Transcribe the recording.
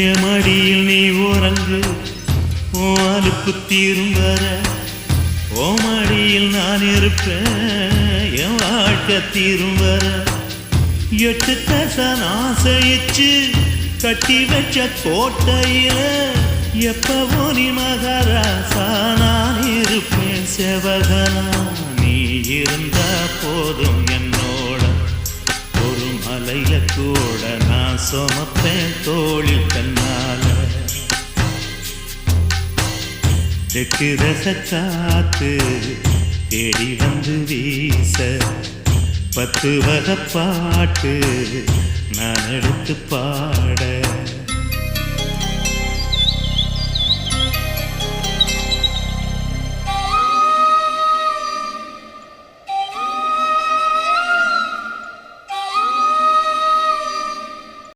என் மடியில் நீ உறங்கு, உன் அலுப்பு தீரும் வர உன் மடியில் நான் இருப்பேன், என் வாழ்க்கை தீரும் வர. 8 தசன் ஆசைச்சு கட்டி வச்ச கோட்டையில எப்பவோ நீ மகாராசா நான் இருப்பேன் செவகனா. நீ இருந்தா போதும் என்னோட, ஒரு மலையில கூட நான் சுமப்பேன் தோளில் தன்னால. தெற்கு ரச காத்து தேடி வந்து வீச 10 வகை பாட்டு நான் எடுத்து பாட.